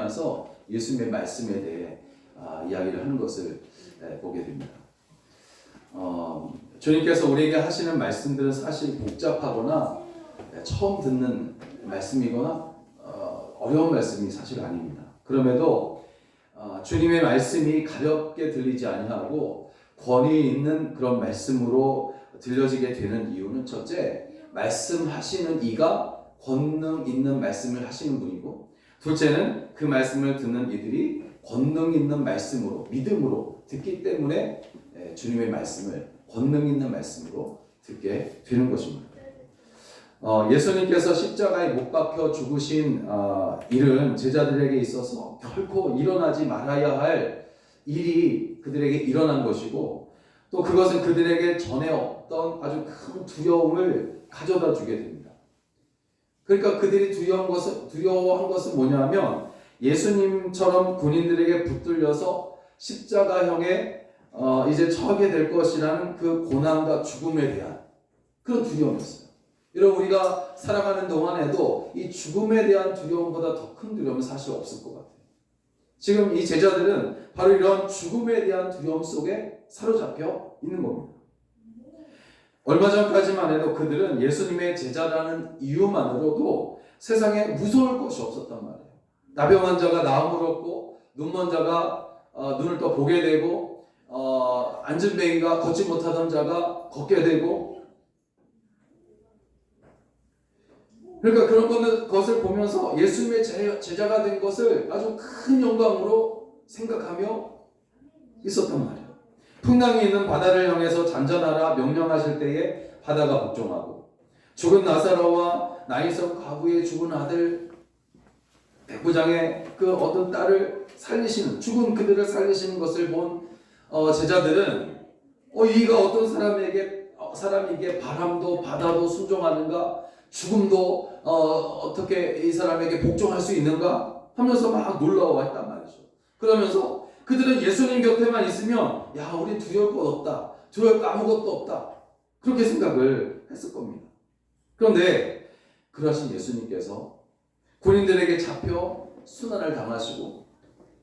나서 예수님의 말씀에 대해 이야기를 하는 것을 보게 됩니다. 주님께서 우리에게 하시는 말씀들은 사실 복잡하거나 처음 듣는 말씀이거나 어려운 말씀이 사실 아닙니다. 그럼에도 주님의 말씀이 가볍게 들리지 아니하고 권위 있는 그런 말씀으로 들려지게 되는 이유는 첫째, 말씀하시는 이가 권능 있는 말씀을 하시는 분이고, 둘째는 그 말씀을 듣는 이들이 권능 있는 말씀으로, 믿음으로 듣기 때문에 주님의 말씀을 권능 있는 말씀으로 듣게 되는 것입니다. 예수님께서 십자가에 못 박혀 죽으신 일은 제자들에게 있어서 결코 일어나지 말아야 할 일이 그들에게 일어난 것이고, 또 그것은 그들에게 전에 없던 아주 큰 두려움을 가져다 주게 됩니다. 그러니까 그들이 두려워한 것은 뭐냐면, 예수님처럼 군인들에게 붙들려서 십자가형에 이제 처하게 될 것이라는 그 고난과 죽음에 대한 그런 두려움이었어요. 여러분, 우리가 살아가는 동안에도 이 죽음에 대한 두려움보다 더 큰 두려움은 사실 없을 것 같아요. 지금 이 제자들은 바로 이런 죽음에 대한 두려움 속에 사로잡혀 있는 겁니다. 얼마 전까지만 해도 그들은 예수님의 제자라는 이유만으로도 세상에 무서울 것이 없었단 말이에요. 나병 환자가 나음을 얻고, 눈먼 자가 눈을 또 보게 되고, 앉은 뱅이가 걷지 못하던 자가 걷게 되고, 그러니까 그런 것을 보면서 예수님의 제자가 된 것을 아주 큰 영광으로 생각하며 있었단 말이에요. 풍랑이 있는 바다를 향해서 잔잔하라 명령하실 때에 바다가 복종하고, 죽은 나사로와 나이성 과부의 죽은 아들 백부장의 그 어떤 딸을 살리시는, 죽은 그들을 살리시는 것을 본 제자들은 이가 어떤 사람에게 바람도 바다도 순종하는가, 죽음도 어떻게 이 사람에게 복종할 수 있는가 하면서 막 놀라워했단 말이죠. 그러면서 그들은 예수님 곁에만 있으면 우리 두려울 것 없다, 두려울 거 아무것도 없다, 그렇게 생각을 했을 겁니다. 그런데 그러신 예수님께서 군인들에게 잡혀 순환을 당하시고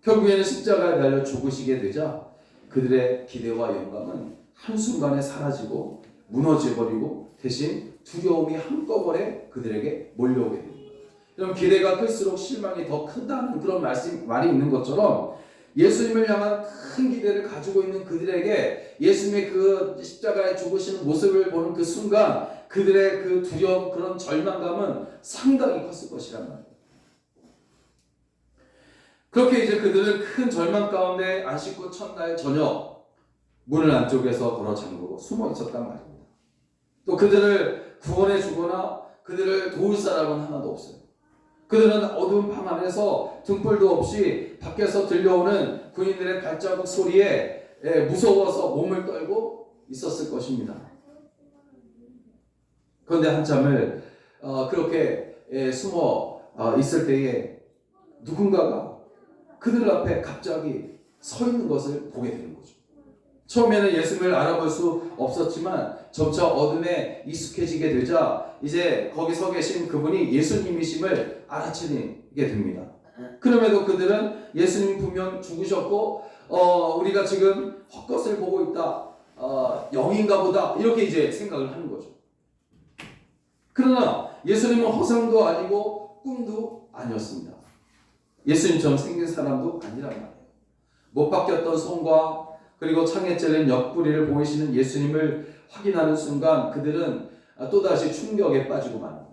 결국에는 십자가에 달려 죽으시게 되자 그들의 기대와 영광은 한순간에 사라지고 무너져버리고 대신 두려움이 한꺼번에 그들에게 몰려오게 됩니다. 그럼 기대가 클수록 실망이 더 크다는 그런 말이 있는 것처럼, 예수님을 향한 큰 기대를 가지고 있는 그들에게 예수님의 그 십자가에 죽으시는 모습을 보는 그 순간 그들의 그 두려움, 그런 절망감은 상당히 컸을 것이란 말이에요. 그렇게 이제 그들은 큰 절망 가운데 안식구 첫날 저녁 문을 안쪽에서 걸어 잠그고 숨어 있었단 말입니다. 또 그들을 구원해 주거나 그들을 도울 사람은 하나도 없어요. 그들은 어두운 방 안에서 등불도 없이 밖에서 들려오는 군인들의 발자국 소리에 무서워서 몸을 떨고 있었을 것입니다. 그런데 한참을 그렇게 숨어 있을 때에 누군가가 그들 앞에 갑자기 서 있는 것을 보게 되는 거죠. 처음에는 예수님을 알아볼 수 없었지만 점차 어둠에 익숙해지게 되자 이제 거기 서 계신 그분이 예수님이심을 알아채게 됩니다. 그럼에도 그들은 예수님 분명 죽으셨고 우리가 지금 헛것을 보고 있다, 영인가 보다, 이렇게 이제 생각을 하는 거죠. 그러나 예수님은 허상도 아니고 꿈도 아니었습니다. 예수님처럼 생긴 사람도 아니란 말이에요. 못 박혔던 손과 그리고 창에 찔린 옆구리를 보이시는 예수님을 확인하는 순간 그들은 또다시 충격에 빠지고 맙니다.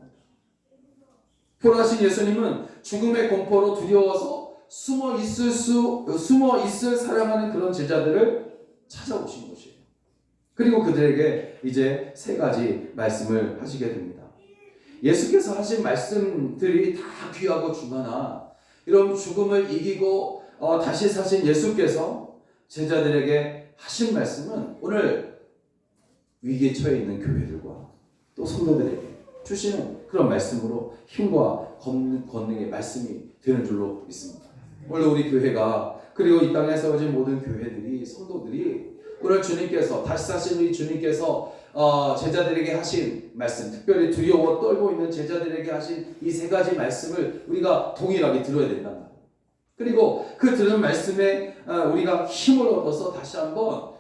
돌아가신 예수님은 죽음의 공포로 두려워서 숨어 있을 사랑하는 그런 제자들을 찾아오신 것이에요. 그리고 그들에게 이제 세 가지 말씀을 하시게 됩니다. 예수께서 하신 말씀들이 다 귀하고 중하나 이런 죽음을 이기고 다시 사신 예수께서 제자들에게 하신 말씀은 오늘 위기에 처해 있는 교회들과 또 성도들에게 주시는 그런 말씀으로 힘과 권능의 말씀이 되는 줄로 믿습니다. 오늘 우리 교회가, 그리고 이 땅에 세워진 모든 교회들이, 성도들이 오늘 주님께서, 다시 사신 우리 주님께서 제자들에게 하신 말씀, 특별히 두려워 떨고 있는 제자들에게 하신 이 세 가지 말씀을 우리가 동일하게 들어야 된단 말이에요. 그리고 그 들은 말씀에 우리가 힘을 얻어서 다시 한번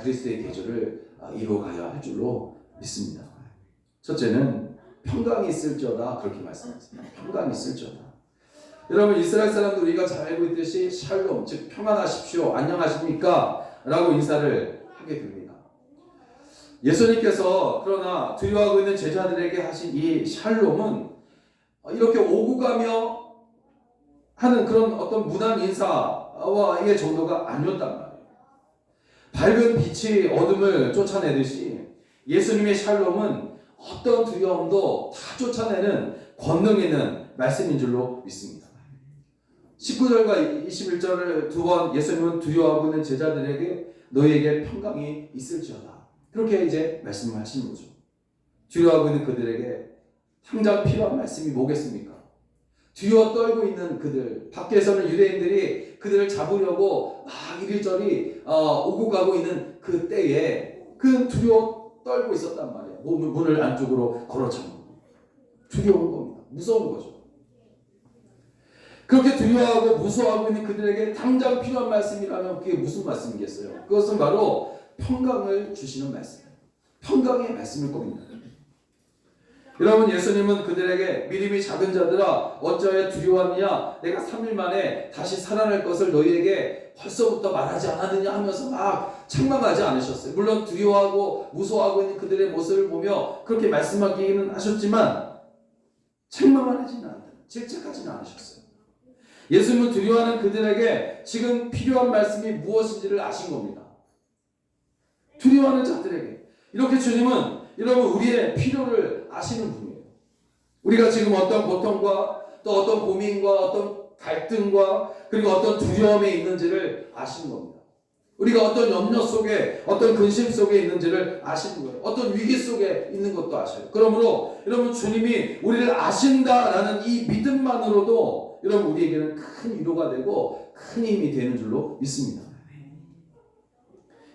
그리스도의 계절을 이루어가야 할 줄로 믿습니다. 첫째는 평강이 있을지어다 그렇게 말씀하셨습니다. 평강이 있을지어다. 여러분 이스라엘 사람들 우리가 잘 알고 있듯이 샬롬 즉 평안하십시오 안녕하십니까 라고 인사를 하게 됩니다. 예수님께서 그러나 두려워하고 있는 제자들에게 하신 이 샬롬은 이렇게 오고 가며 하는 그런 어떤 무난 인사와의 정도가 아니었단 말이에요. 밝은 빛이 어둠을 쫓아내듯이 예수님의 샬롬은 어떤 두려움도 다 쫓아내는 권능 있는 말씀인 줄로 믿습니다. 19절과 21절을 두 번 예수님은 두려워하고 있는 제자들에게 너희에게 평강이 있을지어다. 그렇게 이제 말씀을 하시는 거죠. 두려워하고 있는 그들에게 당장 필요한 말씀이 뭐겠습니까? 두려워 떨고 있는 그들, 밖에서는 유대인들이 그들을 잡으려고 막 이리저리 오고 가고 있는 그 때에 그 두려워 떨고 있었단 말이에요. 문을 안쪽으로 걸어 잠그고 두려운 겁니다. 무서운 거죠. 그렇게 두려워하고 무서워하고 있는 그들에게 당장 필요한 말씀이라면 그게 무슨 말씀이겠어요? 그것은 바로 평강을 주시는 말씀, 평강의 말씀일 겁니다. 여러분 예수님은 그들에게 믿음이 작은 자들아 어찌하여 두려워하느냐 내가 3일 만에 다시 살아날 것을 너희에게 벌써부터 말하지 않았느냐 하면서 막 책망하지 않으셨어요. 물론 두려워하고 무서워하고 있는 그들의 모습을 보며 그렇게 말씀하기는 하셨지만 책망을 하지는 않았어요. 질책하지는 않으셨어요. 예수님은 두려워하는 그들에게 지금 필요한 말씀이 무엇인지를 아신 겁니다. 두려워하는 자들에게 이렇게 주님은 여러분 우리의 필요를 아시는 분이에요. 우리가 지금 어떤 고통과 또 어떤 고민과 어떤 갈등과 그리고 어떤 두려움에 있는지를 아시는 겁니다. 우리가 어떤 염려 속에 어떤 근심 속에 있는지를 아시는 거예요. 어떤 위기 속에 있는 것도 아셔요. 그러므로 여러분 주님이 우리를 아신다라는 이 믿음만으로도 여러분 우리에게는 큰 위로가 되고 큰 힘이 되는 줄로 믿습니다.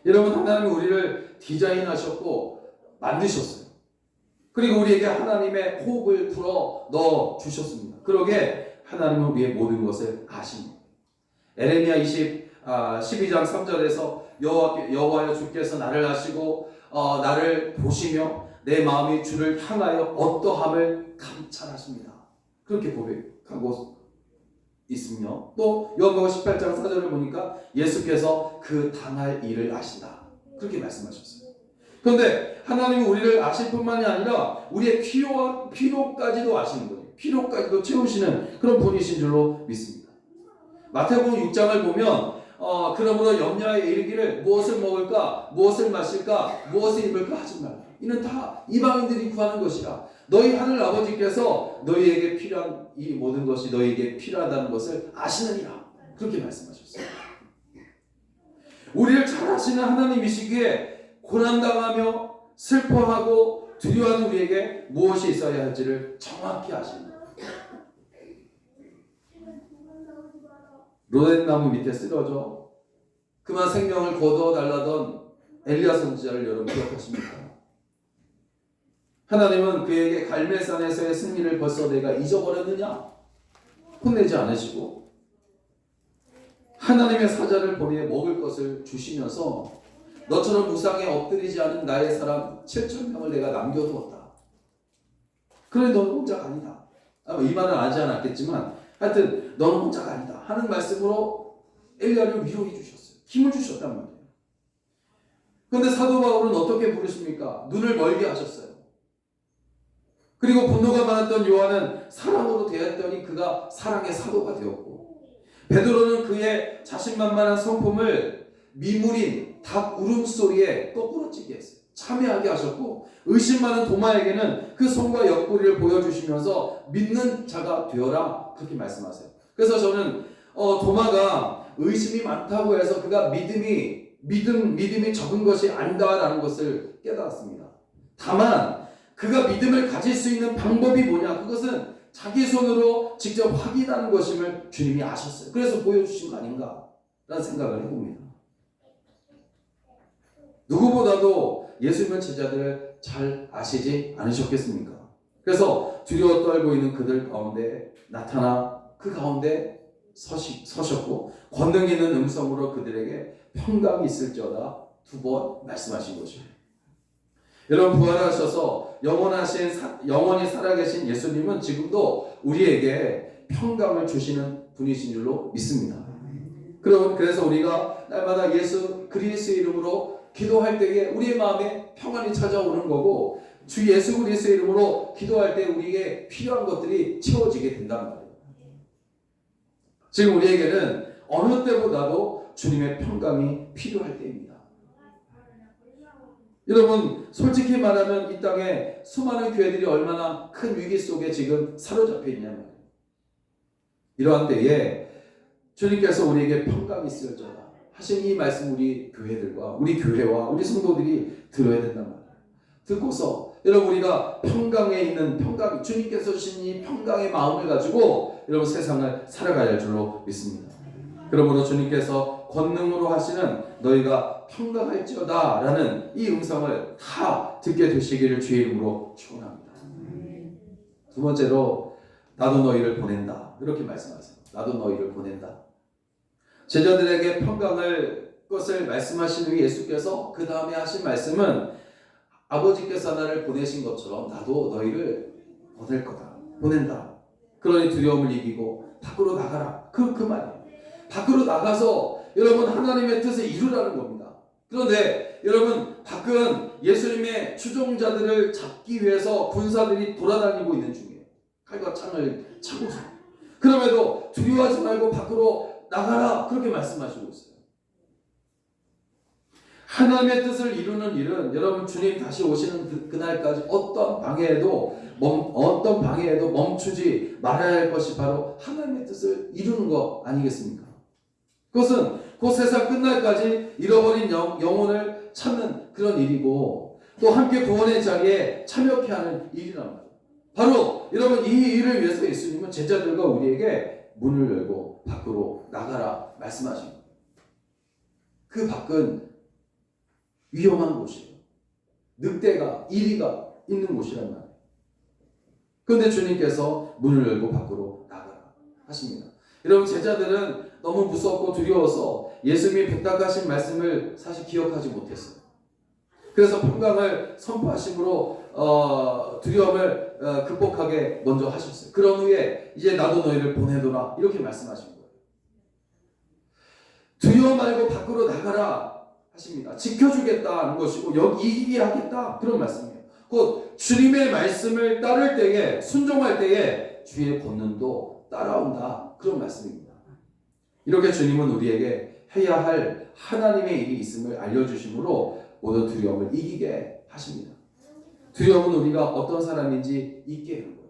여러분 하나님은 우리를 디자인하셨고 만드셨어요. 그리고 우리에게 하나님의 호흡을 불어 넣어 주셨습니다. 그러게 하나님은 우리의 모든 것을 아십니다. 에레미야 12장 3절에서 여호와여 주께서 나를 아시고 나를 보시며 내 마음이 주를 향하여 어떠함을 감찰하십니다. 그렇게 고백하고 있으며 또 요한복음 18장 4절을 보니까 예수께서 그 당할 일을 아신다. 그렇게 말씀하셨어요. 그런데 하나님은 우리를 아실 뿐만이 아니라 우리의 필요까지도 아시는 거예요. 필요까지도 채우시는 그런 분이신 줄로 믿습니다. 마태복음 6장을 보면 그러므로 염려에 이르기를 무엇을 먹을까 무엇을 마실까 무엇을 입을까 하지 말라. 이는 다 이방인들이 구하는 것이라. 너희 하늘 아버지께서 너희에게 필요한 이 모든 것이 너희에게 필요하다는 것을 아시느니라. 그렇게 말씀하셨어요. 우리를 잘 아시는 하나님이시기에 고난당하며 슬퍼하고 두려워하는 우리에게 무엇이 있어야 할지를 정확히 아십니다. 로뎀나무 밑에 쓰러져 그만 생명을 거두어달라던 엘리야 선지자를 여러분 기억하십니까? 하나님은 그에게 갈멜산에서의 승리를 벌써 내가 잊어버렸느냐? 혼내지 않으시고 하나님의 사자를 보내 먹을 것을 주시면서 너처럼 무상에 엎드리지 않은 나의 사람 7,000명을 내가 남겨두었다. 그래 너는 혼자가 아니다. 이 말은 하지 않았겠지만 하여튼 너는 혼자가 아니다 하는 말씀으로 엘리야를 위로해 주셨어요. 힘을 주셨단 말이에요. 그런데 사도 바울은 어떻게 부르십니까? 눈을 멀게 하셨어요. 그리고 분노가 많았던 요한은 사랑으로 대했더니 그가 사랑의 사도가 되었고 베드로는 그의 자신만만한 성품을 미물인 닭 울음소리에 거꾸로찌게 했어요. 참여하게 하셨고 의심 많은 도마에게는 그 손과 옆구리를 보여주시면서 믿는 자가 되어라 그렇게 말씀하세요. 그래서 저는 도마가 의심이 많다고 해서 그가 믿음이 적은 것이 아니다라는 것을 깨달았습니다. 다만 그가 믿음을 가질 수 있는 방법이 뭐냐? 그것은 자기 손으로 직접 확인하는 것임을 주님이 아셨어요. 그래서 보여주신 거 아닌가라는 생각을 해봅니다. 누구보다도 예수님의 제자들을 잘 아시지 않으셨겠습니까? 그래서 두려워 떨고 있는 그들 가운데 나타나 그 가운데 서셨고 권능 있는 음성으로 그들에게 평강이 있을지어다 두 번 말씀하신 것입니다. 여러분, 부활하셔서 영원히 살아계신 예수님은 지금도 우리에게 평강을 주시는 분이신 줄로 믿습니다. 그래서 우리가 날마다 예수 그리스도의 이름으로 기도할 때에 우리의 마음에 평안이 찾아오는 거고, 주 예수 그리스도의 이름으로 기도할 때 우리에게 필요한 것들이 채워지게 된단 말이에요. 지금 우리에게는 어느 때보다도 주님의 평강이 필요할 때입니다. 여러분, 솔직히 말하면 이 땅에 수많은 교회들이 얼마나 큰 위기 속에 지금 사로잡혀 있냐면, 이러한 때에 주님께서 우리에게 평강이 있을지어다 하신 이 말씀, 우리 교회들과 우리 교회와 우리 성도들이 들어야 된단 말이에요. 듣고서 여러분, 우리가 평강에 있는 평강, 주님께서 주신 이 평강의 마음을 가지고 여러분 세상을 살아가야 할 줄로 믿습니다. 그러므로 주님께서 권능으로 하시는 너희가 평강할지어다 라는 이 음성을 다 듣게 되시기를 주의 이름으로 축원합니다. 두 번째로, 나도 너희를 보낸다, 이렇게 말씀하세요. 나도 너희를 보낸다. 제자들에게 평강을 것을 말씀하신 후에 예수께서 그 다음에 하신 말씀은 아버지께서 나를 보내신 것처럼 나도 너희를 보낼 거다, 보낸다. 그러니 두려움을 이기고 밖으로 나가라, 그 말이에요. 밖으로 나가서 여러분 하나님의 뜻을 이루라는 겁니다. 그런데 여러분, 밖은 예수님의 추종자들을 잡기 위해서 군사들이 돌아다니고 있는 중이에요. 칼과 창을 차고서. 그럼에도 두려워하지 말고 밖으로 나가라, 그렇게 말씀하시고 있어요. 하나님의 뜻을 이루는 일은 여러분 주님 다시 오시는 그날까지 어떤 방해에도 멈추지 말아야 할 것이 바로 하나님의 뜻을 이루는 것 아니겠습니까? 그것은 그 세상 끝날까지 잃어버린 영혼을 찾는 그런 일이고, 또 함께 구원의 자리에 참여케 하는 일이란 말이에요. 바로 여러분, 이 일을 위해서 예수님은 제자들과 우리에게 문을 열고 밖으로 나가라 말씀하신 거예요. 그 밖은 위험한 곳이에요. 늑대가, 이리가 있는 곳이란 말이에요. 그런데 주님께서 문을 열고 밖으로 나가라 하십니다. 여러분, 제자들은 너무 무섭고 두려워서 예수님이 부탁하신 말씀을 사실 기억하지 못했어요. 그래서 평강을 선포하심으로 두려움을 극복하게 먼저 하셨어요. 그런 후에 이제 나도 너희를 보내도라, 이렇게 말씀하신 거예요. 두려워 말고 밖으로 나가라 하십니다. 지켜주겠다는 것이고 이기게 하겠다, 그런 말씀이에요. 곧 주님의 말씀을 따를 때에, 순종할 때에 주의 권능도 따라온다, 그런 말씀입니다. 이렇게 주님은 우리에게 해야 할 하나님의 일이 있음을 알려주심으로 모든 두려움을 이기게 하십니다. 두려움은 우리가 어떤 사람인지 잊게 하는 거예요.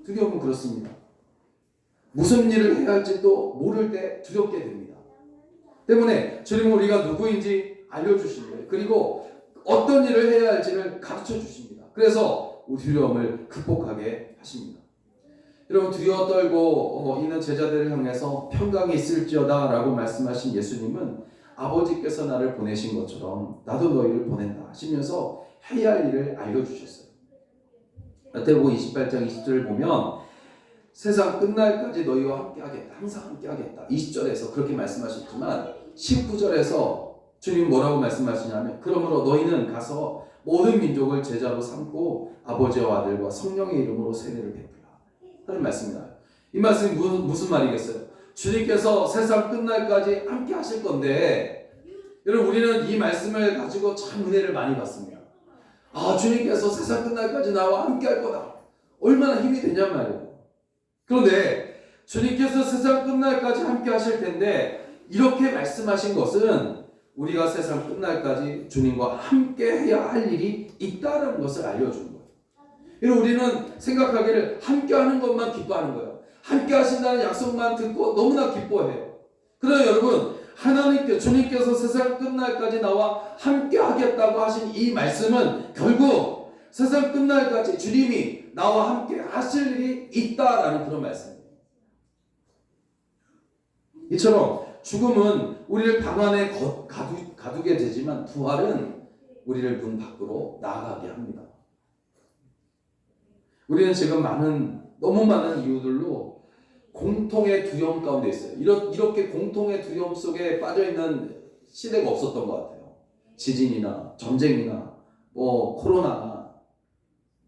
두려움은 그렇습니다. 무슨 일을 해야 할지도 모를 때 두렵게 됩니다. 때문에 주님은 우리가 누구인지 알려주신 거예요. 그리고 어떤 일을 해야 할지를 가르쳐 주십니다. 그래서 두려움을 극복하게 하십니다. 여러분, 두려워 떨고 있는 제자들을 향해서 평강이 있을지어다 라고 말씀하신 예수님은 아버지께서 나를 보내신 것처럼 나도 너희를 보낸다 하시면서 해야 할 일을 알려주셨어요. 마태복음 28장 20절을 보면 세상 끝날까지 너희와 함께 하겠다, 항상 함께 하겠다, 20절에서 그렇게 말씀하셨지만 19절에서 주님 뭐라고 말씀하시냐면, 그러므로 너희는 가서 모든 민족을 제자로 삼고 아버지와 아들과 성령의 이름으로 세례를 베풀라 하는 말씀이다. 이 말씀이 무슨 말이겠어요? 주님께서 세상 끝날까지 함께 하실 건데, 여러분, 우리는 이 말씀을 가지고 참 은혜를 많이 받습니다. 주님께서 세상 끝날까지 나와 함께 할 거다, 얼마나 힘이 되냔 말이에요. 그런데 주님께서 세상 끝날까지 함께 하실 텐데, 이렇게 말씀하신 것은 우리가 세상 끝날까지 주님과 함께 해야 할 일이 있다는 것을 알려주는 거예요. 여러분, 우리는 생각하기를 함께 하는 것만 기뻐하는 거예요. 함께 하신다는 약속만 듣고 너무나 기뻐해요. 그러나 여러분, 주님께서 세상 끝날까지 나와 함께 하겠다고 하신 이 말씀은 결국 세상 끝날까지 주님이 나와 함께 하실 일이 있다라는 그런 말씀이에요. 이처럼 죽음은 우리를 방 안에 가두게 되지만 부활은 우리를 문 밖으로 나가게 합니다. 우리는 지금 너무 많은 이유들로 공통의 두려움 가운데 있어요. 이렇게 공통의 두려움 속에 빠져있는 시대가 없었던 것 같아요. 지진이나 전쟁이나 코로나나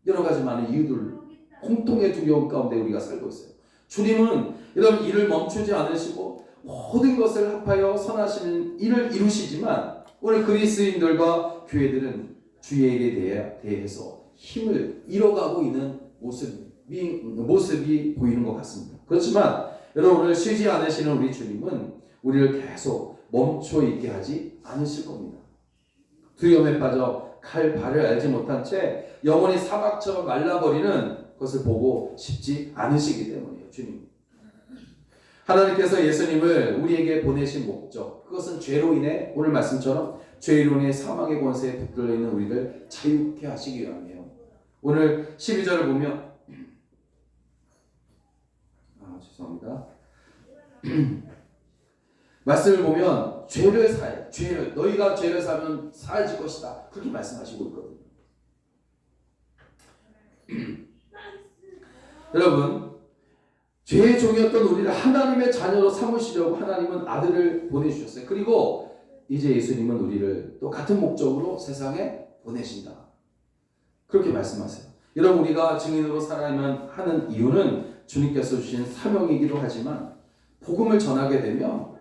여러 가지 많은 이유들, 공통의 두려움 가운데 우리가 살고 있어요. 주님은 이런 일을 멈추지 않으시고 모든 것을 합하여 선하시는 일을 이루시지만 오늘 그리스도인들과 교회들은 주의 일에 대해서 힘을 잃어가고 있는 모습이 보이는 것 같습니다. 그렇지만 여러분, 오늘 쉬지 않으시는 우리 주님은 우리를 계속 멈춰 있게 하지 않으실 겁니다. 두려움에 빠져 발을 알지 못한 채 영원히 사막처럼 말라버리는 것을 보고 싶지 않으시기 때문이에요. 주님, 하나님께서 예수님을 우리에게 보내신 목적, 그것은 죄로 인해 오늘 말씀처럼 죄로 인해 사망의 권세에 붙들려 있는 우리를 자유케 하시기 위함이에요. 오늘 12절을 보면 죄송합니다. 말씀을 보면 너희가 죄를 사면 사해질 것이다, 그렇게 말씀하시고 있거든요. 여러분, 죄의 종이었던 우리를 하나님의 자녀로 삼으시려고 하나님은 아들을 보내주셨어요. 그리고 이제 예수님은 우리를 또 같은 목적으로 세상에 보내신다, 그렇게 말씀하세요. 여러분, 우리가 증인으로 살아야만 하는 이유는 주님께서 주신 사명이기도 하지만 복음을 전하게 되면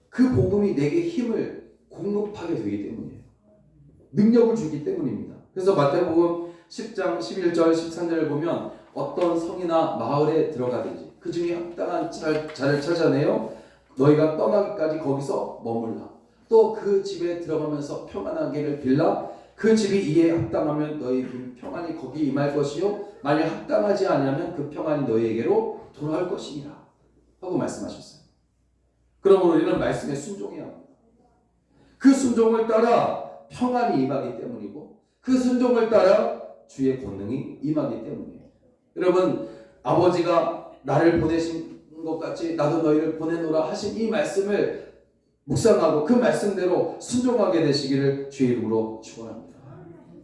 그 복음이 내게 힘을 공급하게 되기 때문이에요. 능력을 주기 때문입니다. 그래서 마태복음 10장 11절 13절을 보면 어떤 성이나 마을에 들어가든지 그 중에 합당한 자를 찾아내어 너희가 떠나기까지 거기서 머물라. 또 그 집에 들어가면서 평안하기를 빌라. 그 집이 이에 합당하면 너희 평안이 거기 임할 것이요 만약 합당하지 않으면 그 평안이 너희에게로 돌아올 것이니라 하고 말씀하셨어요. 그러므로 우리는 말씀에 순종해야 합니다. 그 순종을 따라 평안이 임하기 때문이고 그 순종을 따라 주의 권능이 임하기 때문이에요. 여러분, 아버지가 나를 보내신 것 같이 나도 너희를 보내노라 하신 이 말씀을 묵상하고 그 말씀대로 순종하게 되시기를 주의 이름으로 축원합니다.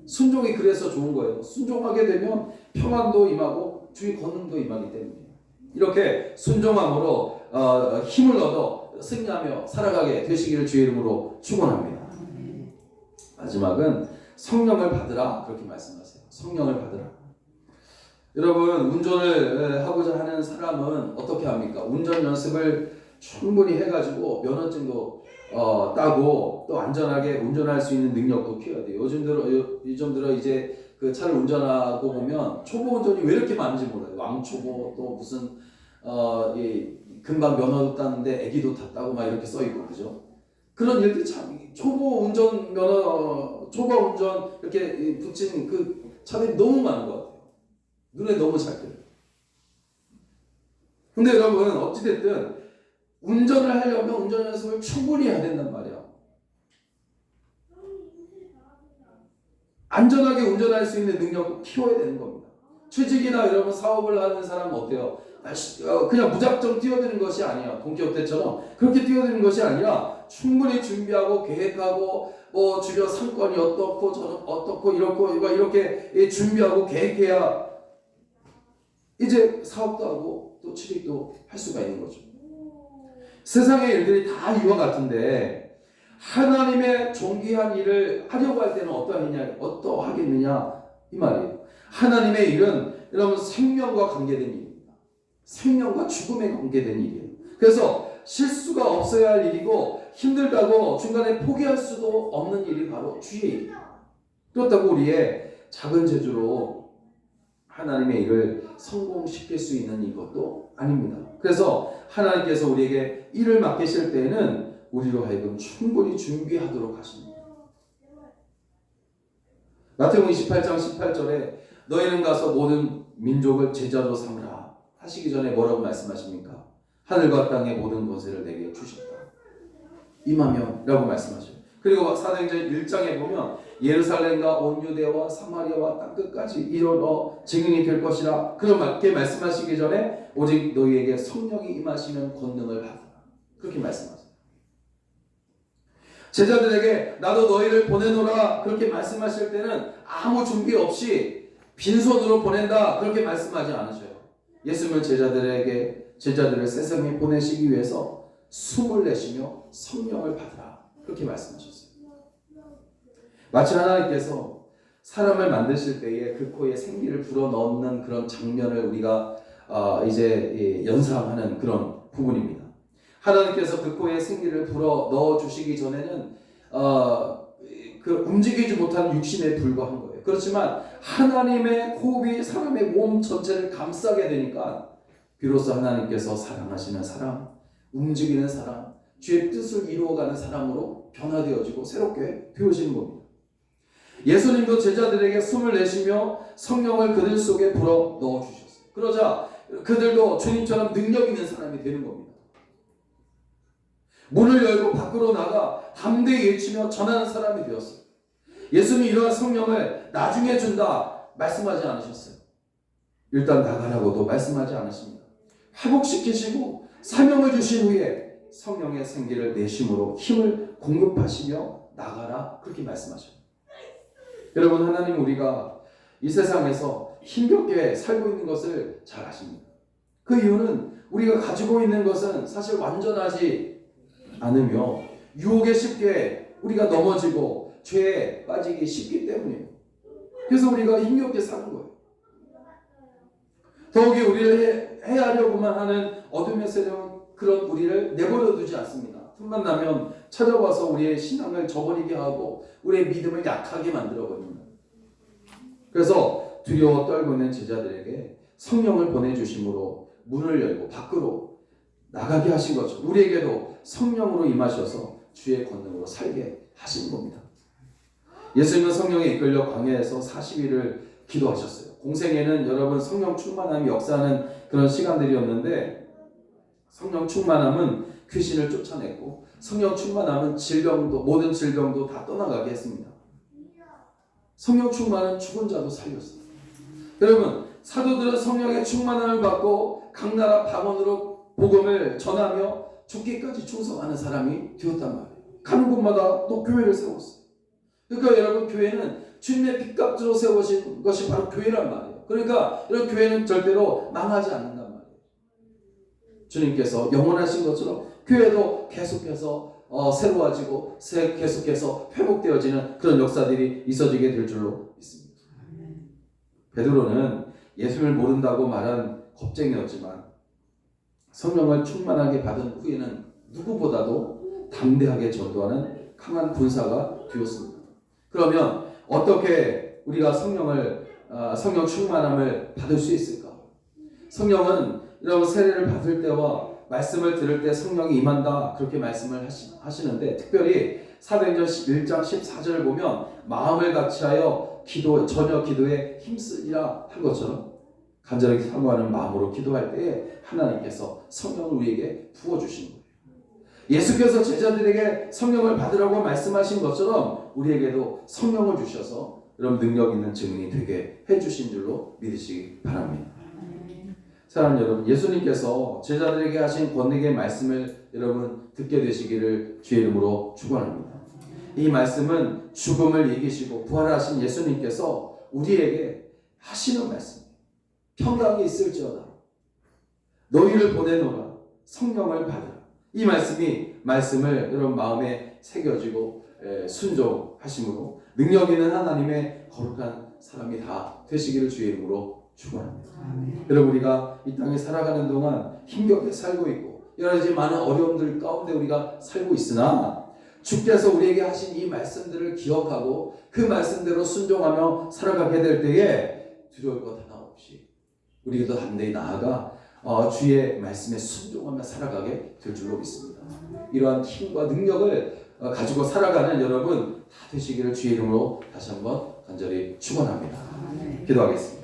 순종이 그래서 좋은 거예요. 순종하게 되면 평안도 임하고 주의 권능도 임하기 때문이에요. 이렇게 순종함으로 힘을 얻어 승리하며 살아가게 되시기를 주의 이름으로 축원합니다. 마지막은 성령을 받으라, 그렇게 말씀하세요. 성령을 받으라. 여러분, 운전을 하고자 하는 사람은 어떻게 합니까? 운전 연습을 충분히 해가지고 면허증도 따고 또 안전하게 운전할 수 있는 능력도 키워야 돼요. 요즘 들어 이제 그 차를 운전하고 보면 초보 운전이 왜 이렇게 많은지 몰라요. 왕초보, 또 무슨 금방 면허도 땄는데 애기도 탔다고 막 이렇게 써 있고, 그죠? 그런 일들이 참 초보 운전 이렇게 붙인 그 차들이 너무 많은 것 같아요. 눈에 너무 잘 들어요. 근데 여러분, 어찌됐든 운전을 하려면 운전 연습을 충분히 해야 된단 말이야. 안전하게 운전할 수 있는 능력을 키워야 되는 겁니다. 취직이나 여러분 사업을 하는 사람은 어때요? 그냥 무작정 뛰어드는 것이 아니야. 동키호테처럼 그렇게 뛰어드는 것이 아니라 충분히 준비하고 계획하고 주변 상권이 어떻고 저는 어떻고 이렇게 준비하고 계획해야 이제 사업도 하고 또 취직도 할 수가 있는 거죠. 세상의 일들이 다 이와 같은데 하나님의 존귀한 일을 하려고 할 때는 어떠하겠느냐 이 말이에요. 하나님의 일은 여러분 생명과 관계된 일입니다. 생명과 죽음에 관계된 일이에요. 그래서 실수가 없어야 할 일이고 힘들다고 중간에 포기할 수도 없는 일이 바로 주의 일이에요. 그렇다고 우리의 작은 재주로 하나님의 일을 성공시킬 수 있는 이것도 아닙니다. 그래서 하나님께서 우리에게 일을 맡기실 때에는 우리로 하여금 충분히 준비하도록 하십니다. 마태복음 28장 18절에 너희는 가서 모든 민족을 제자로 삼으라 하시기 전에 뭐라고 말씀하십니까? 하늘과 땅의 모든 권세를 내게 주셨다. 임하며 라고 말씀하셔요. 그리고 사도행전 1장에 보면 예루살렘과 온 유대와 사마리아와 땅끝까지 이르러 증인이 될 것이라 그렇게 말씀하시기 전에 오직 너희에게 성령이 임하시면 권능을 받으라 그렇게 말씀하세요. 제자들에게 나도 너희를 보내노라 그렇게 말씀하실 때는 아무 준비 없이 빈손으로 보낸다 그렇게 말씀하지 않으셔요. 예수님은 제자들에게 제자들을 세상에 보내시기 위해서 숨을 내쉬며 성령을 받으라 그렇게 말씀하셨어요. 마치 하나님께서 사람을 만드실 때에 그 코에 생기를 불어넣는 그런 장면을 우리가 이제 연상하는 그런 부분입니다. 하나님께서 그 코에 생기를 불어넣어 주시기 전에는 그 움직이지 못하는 육신에 불과한 거예요. 그렇지만 하나님의 호흡이 사람의 몸 전체를 감싸게 되니까 비로소 하나님께서 사랑하시는 사람, 움직이는 사람, 주의 뜻을 이루어가는 사람으로 변화되어지고 새롭게 되어지는 겁니다. 예수님도 제자들에게 숨을 내쉬며 성령을 그들 속에 불어 넣어주셨어요. 그러자 그들도 주님처럼 능력 있는 사람이 되는 겁니다. 문을 열고 밖으로 나가 담대히 외치며 전하는 사람이 되었어요. 예수님이 이러한 성령을 나중에 준다 말씀하지 않으셨어요. 일단 나가라고도 말씀하지 않으십니다. 회복시키시고 사명을 주신 후에 성령의 생기를 내심으로 힘을 공급하시며 나가라 그렇게 말씀하십니다. 여러분, 하나님 우리가 이 세상에서 힘겹게 살고 있는 것을 잘 아십니다. 그 이유는 우리가 가지고 있는 것은 사실 완전하지 않으며 유혹에 쉽게 우리가 넘어지고 죄에 빠지기 쉽기 때문이에요. 그래서 우리가 힘겹게 사는 거예요. 더욱이 우리를 해하려고만 하는 어둠의 세력은 그런 우리를 내버려 두지 않습니다. 틈만 나면 찾아와서 우리의 신앙을 저버리게 하고 우리의 믿음을 약하게 만들어버립니다. 그래서 두려워 떨고 있는 제자들에게 성령을 보내주심으로 문을 열고 밖으로 나가게 하신 것처럼 우리에게도 성령으로 임하셔서 주의 권능으로 살게 하신 겁니다. 예수님은 성령에 이끌려 광야에서 40일을 기도하셨어요. 공생애는 여러분 성령 충만함이 역사하는 그런 시간들이었는데, 성령 충만함은 귀신을 쫓아냈고 성령 충만함은 모든 질병도 다 떠나가게 했습니다. 성령 충만은 죽은 자도 살렸어요. 여러분, 사도들은 성령의 충만함을 받고 각 나라 방언으로 복음을 전하며 죽기까지 충성하는 사람이 되었단 말이에요. 가는 곳마다 또 교회를 세웠어요. 그러니까 여러분, 교회는 주님의 핏값으로 세워진 것이 바로 교회란 말이에요. 그러니까 이런 교회는 절대로 망하지 않는단 말이에요. 주님께서 영원하신 것처럼 교회도 계속해서 새로워지고 계속해서 회복되어지는 그런 역사들이 있어지게 될 줄로 믿습니다. 베드로는 예수를 모른다고 말한 겁쟁이였지만 성령을 충만하게 받은 후에는 누구보다도 담대하게 전도하는 강한 군사가 되었습니다. 그러면 어떻게 우리가 성령 충만함을 받을 수 있을까? 성령은 여러분 세례를 받을 때와 말씀을 들을 때 성령이 임한다 그렇게 말씀을 하시는데, 특별히 사도행전 1장 14절을 보면 마음을 같이하여 전혀 기도에 힘쓰리라 한 것처럼 간절하게 사모하는 마음으로 기도할 때에 하나님께서 성령을 우리에게 부어주신 거예요. 예수께서 제자들에게 성령을 받으라고 말씀하신 것처럼 우리에게도 성령을 주셔서 여러분 능력 있는 증인이 되게 해주신 줄로 믿으시기 바랍니다. 사랑하는 여러분, 예수님께서 제자들에게 하신 권능의 말씀을 여러분 듣게 되시기를 주의 이름으로 축원합니다. 이 말씀은 죽음을 이기시고 부활하신 예수님께서 우리에게 하시는 말씀이에요. 평강이 있을지어다 너희를 보내노라 성령을 받으라. 이 말씀을 여러분 마음에 새겨지고 순종하심으로 능력 있는 하나님의 거룩한 사람이 다 되시기를 주의 이름으로 축원합니다. 여러분, 우리가 이 땅에 살아가는 동안 힘겹게 살고 있고 여러 가지 많은 어려움들 가운데 우리가 살고 있으나 주께서 우리에게 하신 이 말씀들을 기억하고 그 말씀대로 순종하며 살아가게 될 때에 두려울 것 하나 없이 우리도 담대히 나아가 주의 말씀에 순종하며 살아가게 될 줄로 믿습니다. 이러한 힘과 능력을 가지고 살아가는 여러분 다 되시기를 주의 이름으로 다시 한번 간절히 축원합니다. 기도하겠습니다.